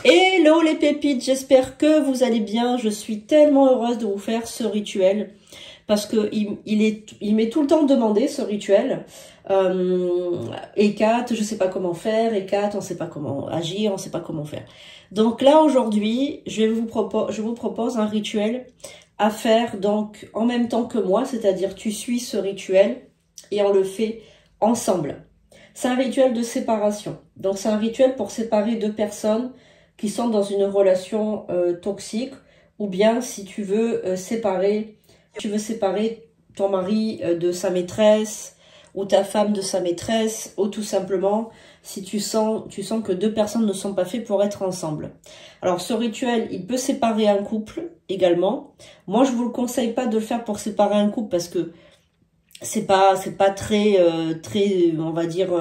Hello les pépites, j'espère que vous allez bien. Je suis tellement heureuse de vous faire ce rituel parce que il m'est tout le temps demandé ce rituel. Hécat, je sais pas comment faire. Hécat, on sait pas comment agir, on sait pas comment faire. Donc là aujourd'hui, je vous propose un rituel à faire donc en même temps que moi, c'est-à-dire tu suis ce rituel et on le fait ensemble. C'est un rituel de séparation. Donc c'est un rituel pour séparer deux personnes qui sont dans une relation toxique, ou bien si tu veux séparer ton mari de sa maîtresse, ou ta femme de sa maîtresse, ou tout simplement si tu sens que deux personnes ne sont pas faites pour être ensemble. Alors ce rituel, il peut séparer un couple également. Moi je vous le conseille pas de le faire pour séparer un couple parce que c'est pas très on va dire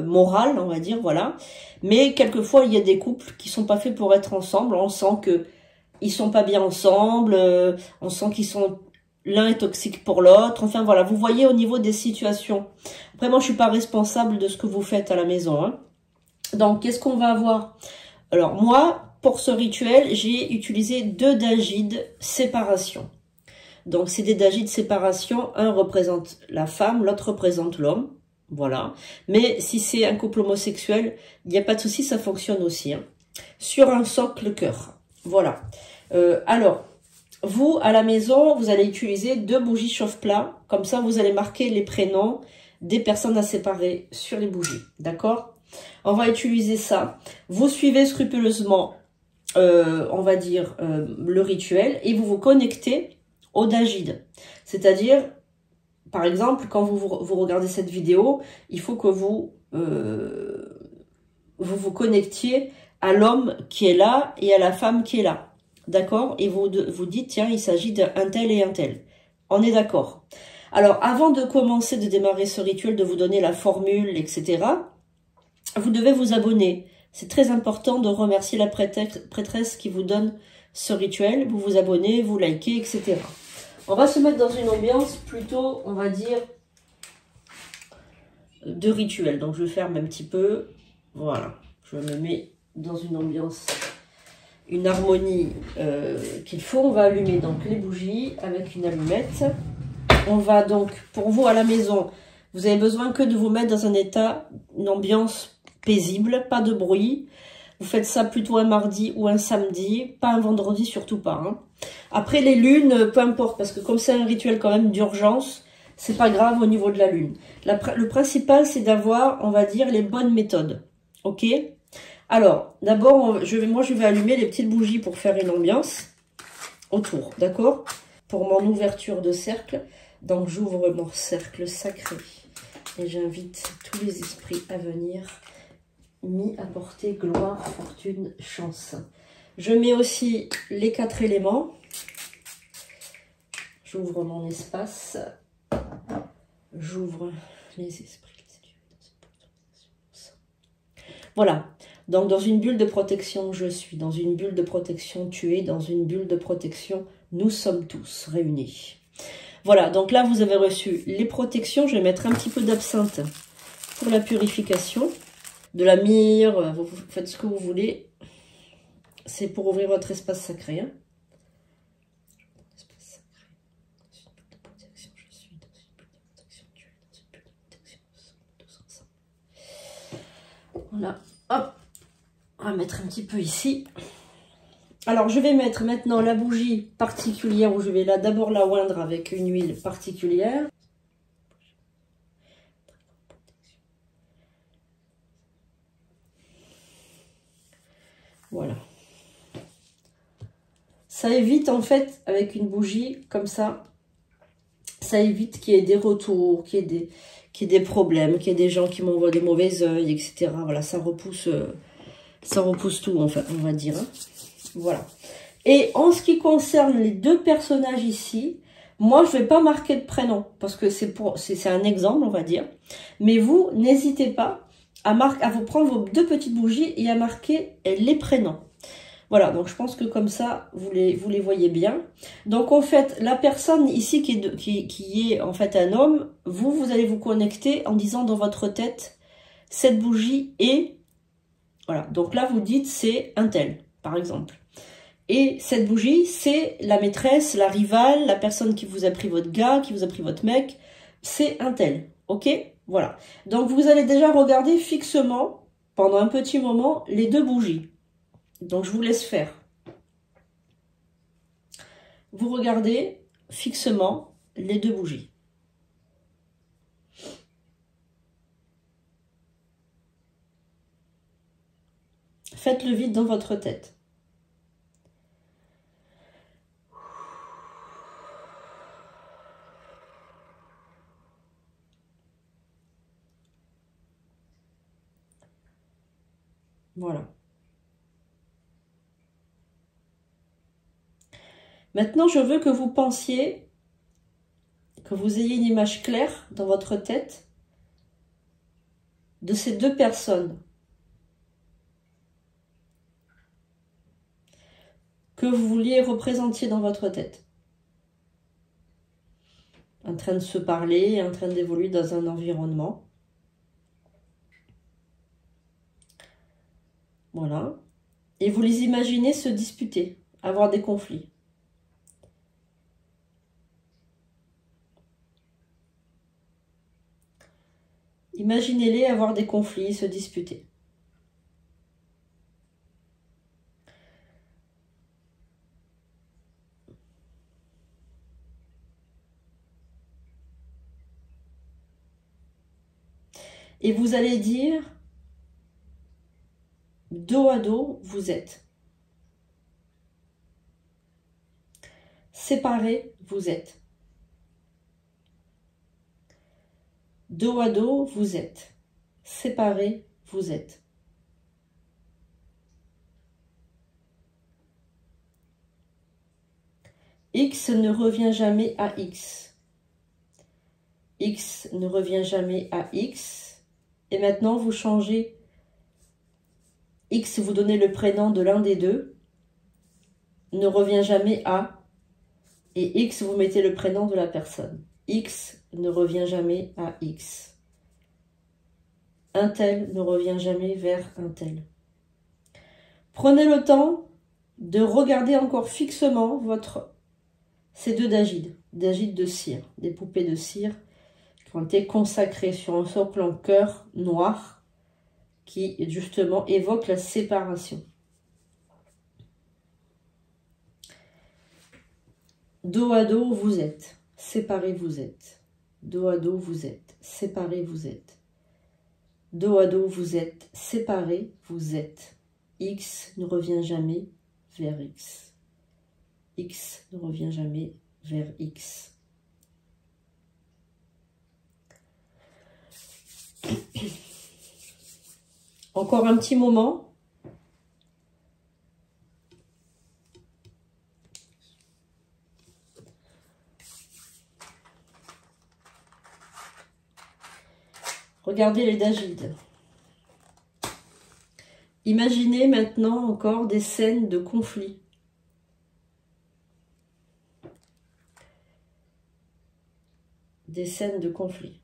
moral, on va dire, voilà. Mais quelquefois il y a des couples qui sont pas faits pour être ensemble. On sent que ils sont pas bien ensemble, on sent qu'ils sont l'un est toxique pour l'autre. Enfin voilà, vous voyez au niveau des situations. Après moi je suis pas responsable de ce que vous faites à la maison, hein. Donc qu'est-ce qu'on va avoir? Alors moi pour ce rituel j'ai utilisé 2 dajis de séparation. Donc, c'est des dajis de séparation. Un représente la femme, l'autre représente l'homme. Voilà. Mais si c'est un couple homosexuel, il n'y a pas de souci, ça fonctionne aussi, hein. Sur un socle cœur. Voilà. Alors, vous, à la maison, vous allez utiliser 2 bougies chauffe-plat. Comme ça, vous allez marquer les prénoms des personnes à séparer sur les bougies. D'accord? On va utiliser ça. Vous suivez scrupuleusement, on va dire, le rituel et vous vous connectez au dajid. C'est-à-dire, par exemple, quand vous regardez cette vidéo, il faut que vous vous connectiez à l'homme qui est là et à la femme qui est là. D'accord? Et vous dites, tiens, il s'agit d'un tel et un tel. On est d'accord. Alors, avant de commencer, de démarrer ce rituel, de vous donner la formule, etc., vous devez vous abonner. C'est très important de remercier la prêtresse qui vous donne ce rituel. Vous vous abonnez, vous likez, etc. On va se mettre dans une ambiance plutôt, on va dire, de rituel. Donc, je vais fermer un petit peu. Voilà. Je me mets dans une ambiance, une harmonie qu'il faut. On va allumer donc les bougies avec une allumette. On va donc, pour vous à la maison, vous avez besoin que de vous mettre dans un état, une ambiance paisible, pas de bruit. Vous faites ça plutôt un mardi ou un samedi, pas un vendredi, surtout pas, hein. Après les lunes, peu importe, parce que comme c'est un rituel quand même d'urgence, c'est pas grave au niveau de la lune. Le principal, c'est d'avoir, on va dire, les bonnes méthodes. Ok? Alors, d'abord, moi, je vais allumer les petites bougies pour faire une ambiance autour, d'accord? Pour mon ouverture de cercle. Donc, j'ouvre mon cercle sacré et j'invite tous les esprits à venir m'y apporter gloire, fortune, chance. Je mets aussi les 4 éléments. J'ouvre mon espace. J'ouvre les esprits. Voilà. Donc, dans une bulle de protection, je suis. Dans une bulle de protection, tu es. Dans une bulle de protection, nous sommes tous réunis. Voilà. Donc là, vous avez reçu les protections. Je vais mettre un petit peu d'absinthe pour la purification. De la myrrhe, vous faites ce que vous voulez. C'est pour ouvrir votre espace sacré, hein. Voilà, hop, on va mettre un petit peu ici. Alors, je vais mettre maintenant la bougie particulière où je vais là d'abord la oindre avec une huile particulière. Voilà. Ça évite en fait, avec une bougie comme ça, ça évite qu'il y ait des retours, qu'il y ait des problèmes, qu'il y ait des gens qui m'envoient des mauvais œils, etc. Voilà, ça repousse tout, en fait, on va dire, hein. Voilà. Et en ce qui concerne les 2 personnages ici, moi, je ne vais pas marquer de prénom, parce que c'est un exemple, on va dire. Mais vous, n'hésitez pas à vous prendre vos 2 petites bougies et à marquer les prénoms. Voilà, donc je pense que comme ça, vous les voyez bien. Donc en fait, la personne ici qui est en fait un homme, vous allez vous connecter en disant dans votre tête, cette bougie est Voilà, donc là, vous dites c'est un tel, par exemple. Et cette bougie, c'est la maîtresse, la rivale, la personne qui vous a pris votre gars, qui vous a pris votre mec. C'est un tel, ok? Voilà. Donc, vous allez déjà regarder fixement, pendant un petit moment, les deux bougies. Donc, je vous laisse faire. Vous regardez fixement les deux bougies. Faites le vide dans votre tête. Voilà. Maintenant, je veux que vous pensiez, que vous ayez une image claire dans votre tête de ces deux personnes que vous vouliez représenter dans votre tête. En train de se parler, en train d'évoluer dans un environnement. Voilà. Et vous les imaginez se disputer, avoir des conflits. Imaginez-les avoir des conflits, se disputer. Et vous allez dire, dos à dos, vous êtes. Séparés, vous êtes. Dos à dos, vous êtes. Séparés, vous êtes. X ne revient jamais à X. X ne revient jamais à X. Et maintenant, vous changez. X, vous donnez le prénom de l'un des deux. Ne revient jamais à. Et X, vous mettez le prénom de la personne. X ne revient jamais à X. Un tel ne revient jamais vers un tel. Prenez le temps de regarder encore fixement ces deux dagides de cire, des poupées de cire qui ont été consacrées sur un socle en cœur noir qui justement évoque la séparation. Dos à dos, vous êtes. Séparés, vous êtes. Dos à dos, vous êtes. Séparés, vous êtes. Dos à dos, vous êtes. Séparés, vous êtes. X ne revient jamais vers X. X ne revient jamais vers X. Encore un petit moment. Regardez les dagides. Imaginez maintenant encore des scènes de conflit. Des scènes de conflit.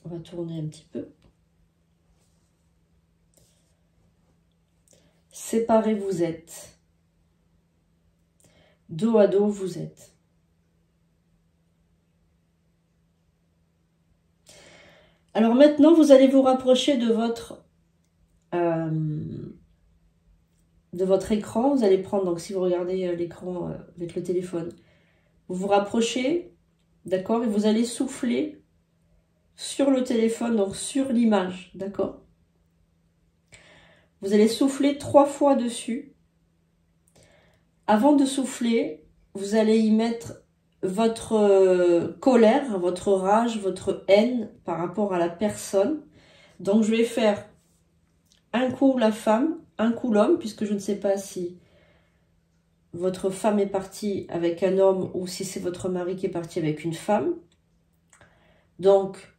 On va tourner un petit peu. Séparés, vous êtes. Dos à dos, vous êtes. Alors maintenant, vous allez vous rapprocher de votre écran. Vous allez prendre, donc si vous regardez l'écran avec le téléphone, vous vous rapprochez, d'accord, et vous allez souffler sur le téléphone, donc sur l'image, d'accord. Vous allez souffler 3 fois dessus. Avant de souffler, vous allez y mettre votre colère, votre rage, votre haine par rapport à la personne. Donc je vais faire un coup la femme, un coup l'homme, puisque je ne sais pas si votre femme est partie avec un homme ou si c'est votre mari qui est parti avec une femme. Donc,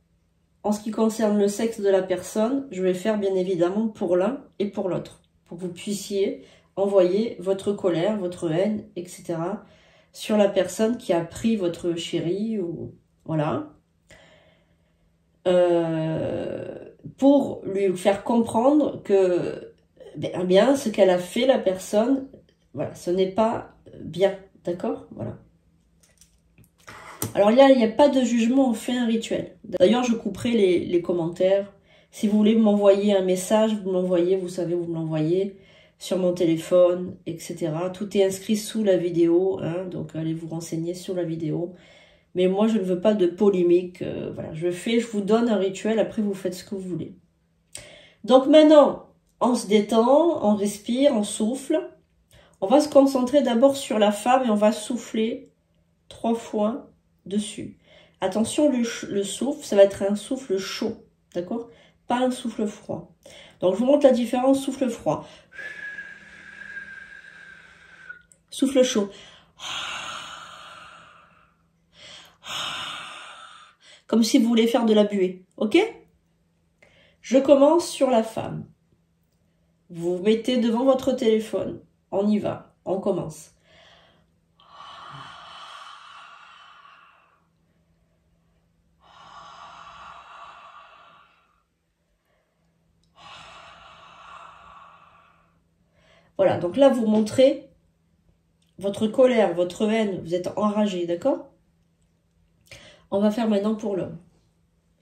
en ce qui concerne le sexe de la personne, je vais faire bien évidemment pour l'un et pour l'autre, pour que vous puissiez envoyer votre colère, votre haine, etc. sur la personne qui a pris votre chéri, ou voilà. Pour lui faire comprendre que bien ce qu'elle a fait, la personne, voilà, ce n'est pas bien, d'accord, voilà. Alors là, il n'y a pas de jugement, on fait un rituel. D'ailleurs, je couperai les commentaires. Si vous voulez m'envoyer un message, vous m'envoyez, vous savez où vous me l'envoyez, sur mon téléphone, etc. Tout est inscrit sous la vidéo, hein, donc allez vous renseigner sur la vidéo. Mais moi, je ne veux pas de polémique. Voilà, je vous donne un rituel, après vous faites ce que vous voulez. Donc maintenant, on se détend, on respire, on souffle. On va se concentrer d'abord sur la femme et on va souffler 3 fois dessus. Attention, le souffle, ça va être un souffle chaud, d'accord? Pas un souffle froid. Donc, je vous montre la différence, souffle froid. Souffle chaud. Comme si vous voulez faire de la buée, ok? Je commence sur la femme. Vous vous mettez devant votre téléphone. On y va, on commence. Voilà, donc là, vous montrez votre colère, votre haine, vous êtes enragé, d'accord? On va faire maintenant pour l'homme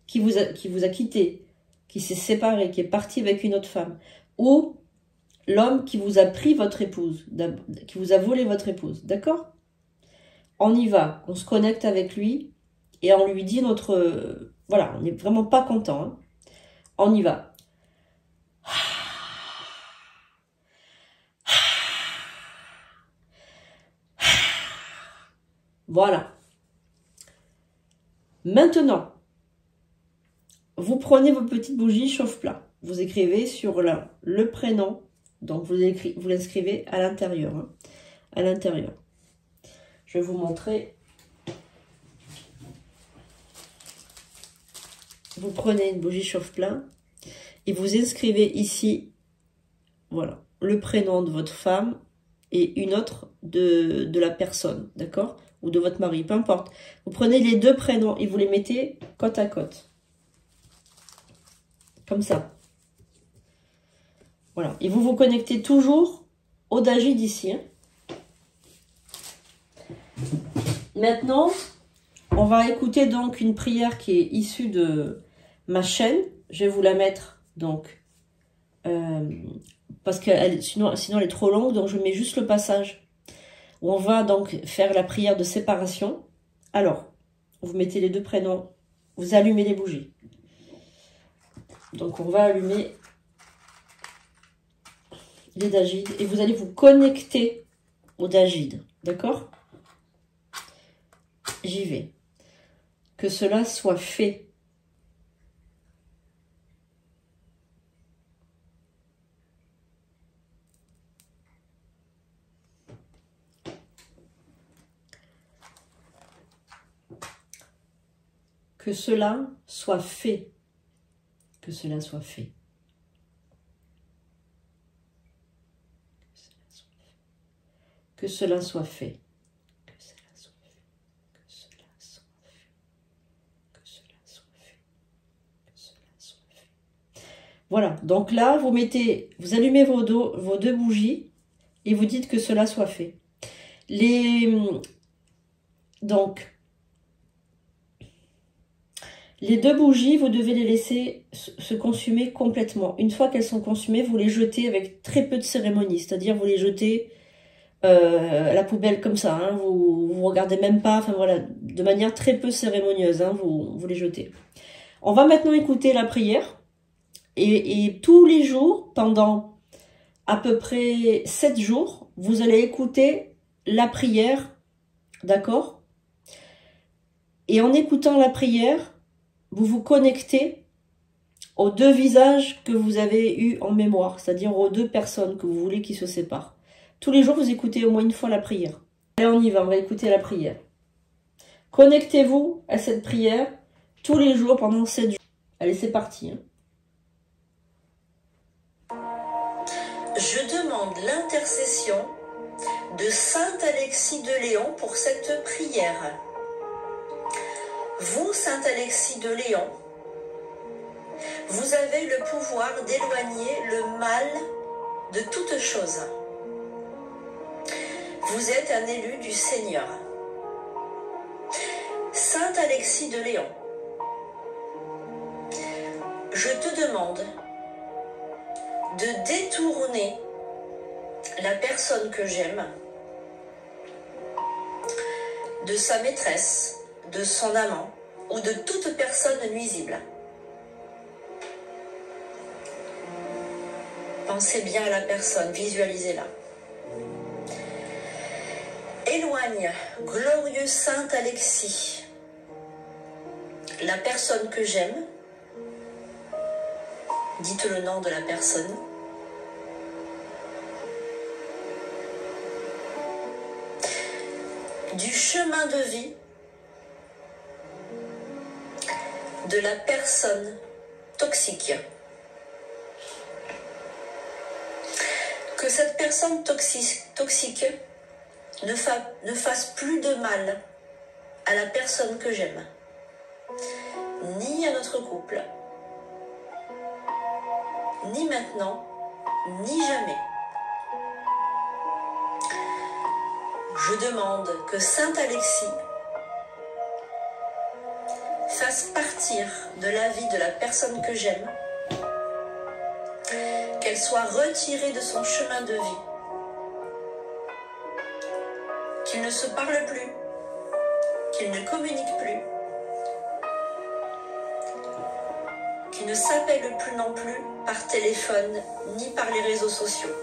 qui vous a quitté, qui s'est séparé, qui est parti avec une autre femme, ou l'homme qui vous a pris votre épouse, qui vous a volé votre épouse, d'accord? On y va, on se connecte avec lui et on lui dit notre... voilà, on n'est vraiment pas content. Hein. On y va. Voilà. Maintenant, vous prenez vos petites bougies chauffe-plat. Vous écrivez sur le prénom. Donc, vous l'inscrivez à l'intérieur. Hein, à l'intérieur. Je vais vous montrer. Vous prenez une bougie chauffe-plat et vous inscrivez ici, voilà, le prénom de votre femme et une autre de la personne, d'accord? Ou de votre mari, peu importe. Vous prenez les 2 prénoms et vous les mettez côte à côte. Comme ça. Voilà. Et vous vous connectez toujours au Dajid ici. Hein. Maintenant, on va écouter donc une prière qui est issue de ma chaîne. Je vais vous la mettre donc parce que sinon elle est trop longue, donc je mets juste le passage où on va donc faire la prière de séparation. Alors, vous mettez les 2 prénoms, vous allumez les bougies. Donc on va allumer les Dajid et vous allez vous connecter au Dajid, d'accord? J'y vais. Que cela soit fait. Que cela soit fait. Que cela soit fait. Que cela soit fait. Que cela soit fait. Que cela soit fait. Que cela soit fait. Que cela soit fait. Voilà. Donc là, vous allumez vos 2 bougies et vous dites que cela soit fait. Donc, les 2 bougies, vous devez les laisser se consumer complètement. Une fois qu'elles sont consumées, vous les jetez avec très peu de cérémonie. C'est-à-dire, vous les jetez à la poubelle comme ça. Hein, vous regardez même pas. Enfin voilà, de manière très peu cérémonieuse. Hein, vous les jetez. On va maintenant écouter la prière. Et tous les jours, pendant à peu près 7 jours, vous allez écouter la prière. D'accord? Et en écoutant la prière, vous vous connectez aux 2 visages que vous avez eus en mémoire, c'est-à-dire aux 2 personnes que vous voulez qui se séparent. Tous les jours, vous écoutez au moins une fois la prière. Allez, on y va, on va écouter la prière. Connectez-vous à cette prière tous les jours pendant 7 jours. Allez, c'est parti. Hein. Je demande l'intercession de Saint Alexis de Léon pour cette prière. Vous, Saint Alexis de Léon, vous avez le pouvoir d'éloigner le mal de toute chose. Vous êtes un élu du Seigneur. Saint Alexis de Léon, je te demande de détourner la personne que j'aime de sa maîtresse, de son amant ou de toute personne nuisible. Pensez bien à la personne, visualisez-la. Éloigne, glorieux Saint Alexis, la personne que j'aime. Dites le nom de la personne. Du chemin de vie de la personne toxique. Que cette personne toxique ne fasse plus de mal à la personne que j'aime, ni à notre couple, ni maintenant, ni jamais. Je demande que Saint Alexis fasse partir de la vie de la personne que j'aime, qu'elle soit retirée de son chemin de vie, qu'il ne se parle plus, qu'il ne communique plus, qu'il ne s'appelle plus non plus par téléphone ni par les réseaux sociaux.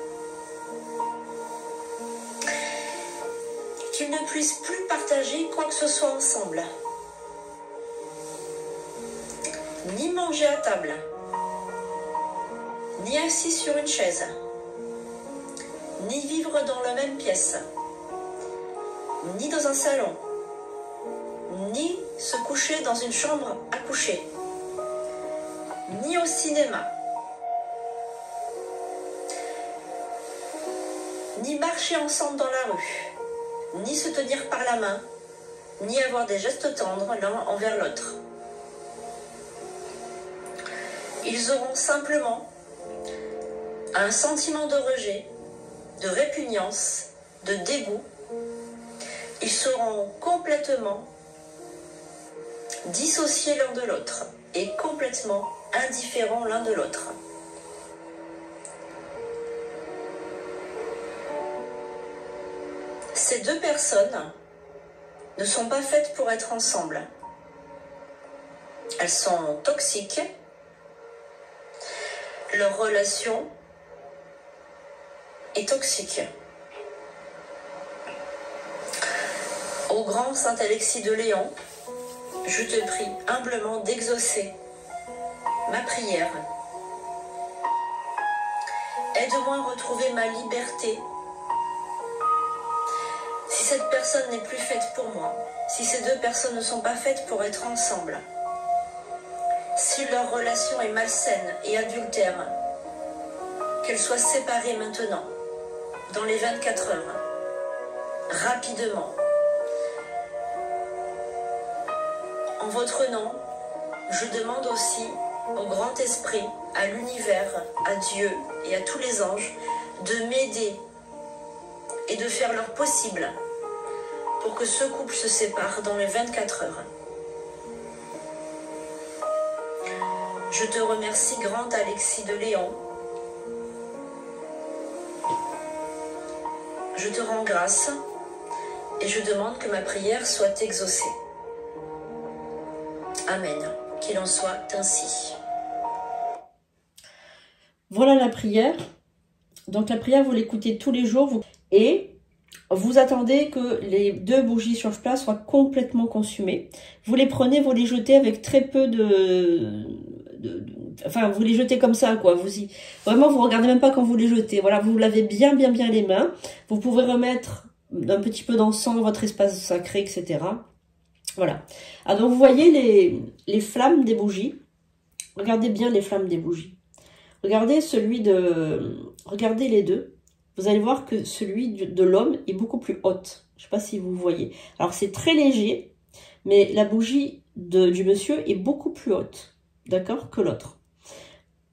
Qu'ils ne puissent plus partager quoi que ce soit ensemble, ni manger à table, ni assis sur une chaise, ni vivre dans la même pièce, ni dans un salon, ni se coucher dans une chambre à coucher, ni au cinéma, ni marcher ensemble dans la rue, ni se tenir par la main, ni avoir des gestes tendres l'un envers l'autre. Ils auront simplement un sentiment de rejet, de répugnance, de dégoût. Ils seront complètement dissociés l'un de l'autre et complètement indifférents l'un de l'autre. Ces deux personnes ne sont pas faites pour être ensemble. Elles sont toxiques. Leur relation est toxique. Ô grand Saint Alexis de Léon, je te prie humblement d'exaucer ma prière. Aide-moi à retrouver ma liberté. Si cette personne n'est plus faite pour moi, si ces deux personnes ne sont pas faites pour être ensemble, si leur relation est malsaine et adultère, qu'elles soient séparées maintenant, dans les 24 heures, rapidement. En votre nom, je demande aussi au grand esprit, à l'univers, à Dieu et à tous les anges de m'aider et de faire leur possible pour que ce couple se sépare dans les 24 heures. Je te remercie, grand Alexis de Léon. Je te rends grâce et je demande que ma prière soit exaucée. Amen. Qu'il en soit ainsi. Voilà la prière. Donc la prière, vous l'écoutez tous les jours et vous attendez que les 2 bougies sur place soient complètement consumées. Vous les prenez, vous les jetez avec très peu enfin, vous les jetez comme ça, quoi. Vraiment, vous regardez même pas quand vous les jetez. Voilà, vous lavez bien les mains. Vous pouvez remettre un petit peu d'encens, votre espace sacré, etc. Voilà. Alors, donc, vous voyez les flammes des bougies. Regardez bien les flammes des bougies. Regardez les deux. vous allez voir que celui de l'homme est beaucoup plus haute. Je ne sais pas si vous voyez. Alors c'est très léger, mais la bougie du monsieur est beaucoup plus haute, d'accord, que l'autre.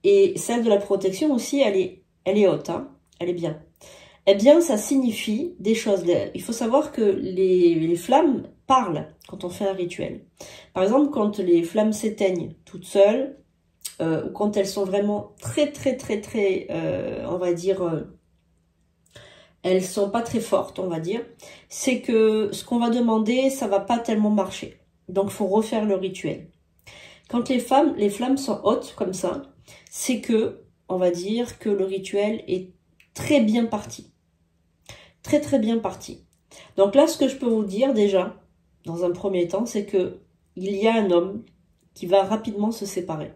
Et celle de la protection aussi, elle est haute, hein, elle est bien. Eh bien, ça signifie des choses. Il faut savoir que les flammes parlent quand on fait un rituel. Par exemple, quand les flammes s'éteignent toutes seules, ou quand elles sont vraiment très, on va dire, elles sont pas très fortes, on va dire, c'est que ce qu'on va demander, ça va pas tellement marcher. Donc, il faut refaire le rituel. Quand les flammes sont hautes comme ça, c'est que, on va dire que le rituel est très bien parti. Très bien parti. Donc là, ce que je peux vous dire déjà, dans un premier temps, c'est que il y a un homme qui va rapidement se séparer.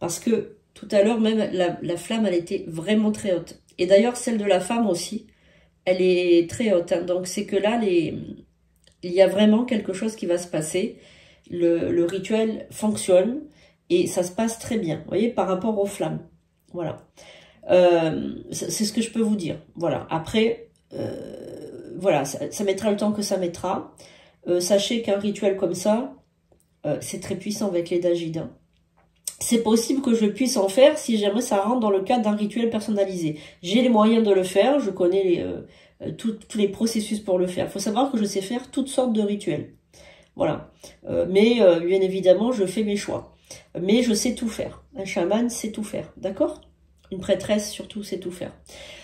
Parce que tout à l'heure, même la flamme, elle était vraiment très haute. Et d'ailleurs, celle de la femme aussi, elle est très haute. Hein. Donc c'est que là, il y a vraiment quelque chose qui va se passer. Le rituel fonctionne et ça se passe très bien. Vous voyez, par rapport aux flammes. Voilà. C'est ce que je peux vous dire. Voilà. Après... voilà, ça mettra le temps que ça mettra. Sachez qu'un rituel comme ça, c'est très puissant avec les Dajides. C'est possible que je puisse en faire si jamais ça rentre dans le cadre d'un rituel personnalisé. J'ai les moyens de le faire, je connais tous les processus pour le faire. Il faut savoir que je sais faire toutes sortes de rituels. Voilà. Mais bien évidemment, je fais mes choix. Mais je sais tout faire. Un chaman sait tout faire, d'accord ? Une prêtresse, surtout, sait tout faire.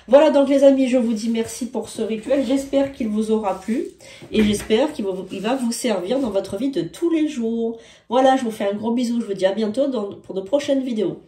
Voilà, donc les amis, je vous dis merci pour ce rituel. J'espère qu'il vous aura plu. Et j'espère qu'il va vous servir dans votre vie de tous les jours. Voilà, je vous fais un gros bisou. Je vous dis à bientôt pour de prochaines vidéos.